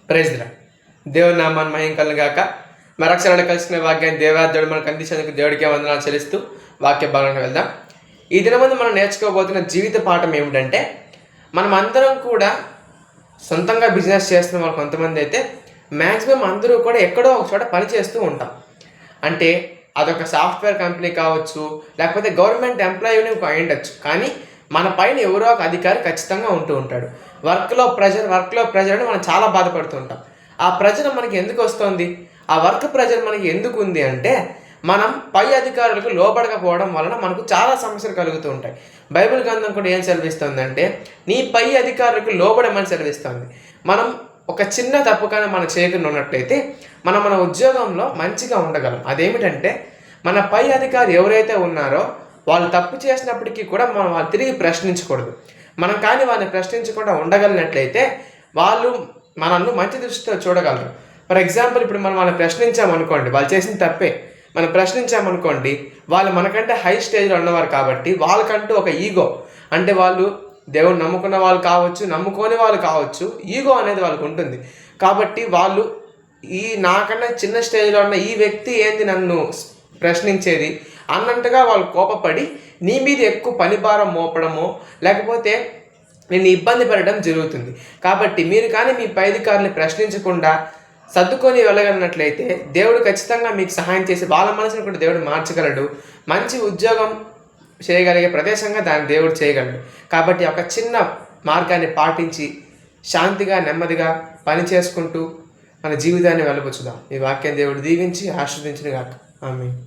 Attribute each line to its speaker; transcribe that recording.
Speaker 1: Praise లా దేవుని నామాన్ని మహిమ కలుగాక. మరొకసారి కలిసిన వాక్యాన్ని దేవాదేవుడు మనకు అందించేందుకు దేవుడికి వందనాలు చెల్లిస్తూ వాక్య భాగంలోకి వెళ్దాం. ఈ దినమందు మనం నేర్చుకోబోతున్న జీవిత పాఠం ఏమిటంటే, మనం అందరం కూడా సొంతంగా బిజినెస్ చేస్తున్న వాళ్ళు కొంతమంది అయితే మ్యాక్సిమం అందరూ కూడా ఎక్కడో ఒక చోట పని చేస్తూ ఉంటాం. అంటే అదొక సాఫ్ట్వేర్ కంపెనీ కావచ్చు, లేకపోతే గవర్నమెంట్ ఎంప్లాయీని అయ్యుండొచ్చు. కానీ మన పైన ఎవరో ఒక అధికారి ఖచ్చితంగా ఉంటూ ఉంటాడు. వర్క్లో ప్రెజర్ అని మనం చాలా బాధపడుతూ ఉంటాం. ఆ ప్రెజర్ మనకి ఎందుకు వస్తుంది? ఆ వర్క్ ప్రెజర్ మనకి ఎందుకు ఉంది అంటే, మనం పై అధికారులకు లోబడకపోవడం వలన మనకు చాలా సమస్యలు కలుగుతూ ఉంటాయి. బైబిల్ గ్రంథం కూడా ఏం సెలవిస్తుందంటే, నీ పై అధికారులకు లోబడమని సెలవిస్తుంది. మనం ఒక చిన్న తప్పు కానీ మనం చేయకుండా ఉన్నట్లయితే మన ఉద్యోగంలో మంచిగా ఉండగలం. అదేమిటంటే, మన పై అధికారి ఎవరైతే ఉన్నారో వాళ్ళు తప్పు చేసినప్పటికీ కూడా మనం వాళ్ళు తిరిగి ప్రశ్నించకూడదు. మనం కానీ వాళ్ళని ప్రశ్నించకుండా ఉండగలిగినట్లయితే వాళ్ళు మనల్ని మంచి దృష్టితో చూడగలరు. ఫర్ ఎగ్జాంపుల్, ఇప్పుడు మనం వాళ్ళని ప్రశ్నించామనుకోండి, వాళ్ళు చేసిన తప్పే మనం ప్రశ్నించామనుకోండి, వాళ్ళు మనకంటే హై స్టేజ్లో ఉన్నవారు కాబట్టి వాళ్ళకంటూ ఒక ఈగో, అంటే వాళ్ళు దేవుడు నమ్ముకున్న వాళ్ళు కావచ్చు, నమ్ముకోని వాళ్ళు కావచ్చు, ఈగో అనేది వాళ్ళకు ఉంటుంది. కాబట్టి వాళ్ళు నాకన్నా చిన్న స్టేజ్లో ఉన్న ఈ వ్యక్తి ఏంది నన్ను ప్రశ్నించేది అన్నట్టుగా వాళ్ళు కోపపడి నీ మీద ఎక్కువ పనిభారం మోపడమో లేకపోతే నిన్ను ఇబ్బంది పెట్టడం జరుగుతుంది. కాబట్టి మీరు కానీ మీ పై అధికారులను ప్రశ్నించకుండా సర్దుకొని వెళ్ళగలిగినట్లయితే దేవుడు ఖచ్చితంగా మీకు సహాయం చేసి వాళ్ళ మనసును కూడా దేవుడు మార్చగలడు. మంచి ఉద్యోగం చేయగలిగే ప్రదేశంగా దాన్ని దేవుడు చేయగలడు. కాబట్టి ఒక చిన్న మార్గాన్ని పాటించి శాంతిగా నెమ్మదిగా పని చేసుకుంటూ మన జీవితాన్ని వెలుబుచ్చుదాం. ఈ వాక్యం దేవుడు దీవించి ఆశీర్వదించును గాక. ఆమేన్.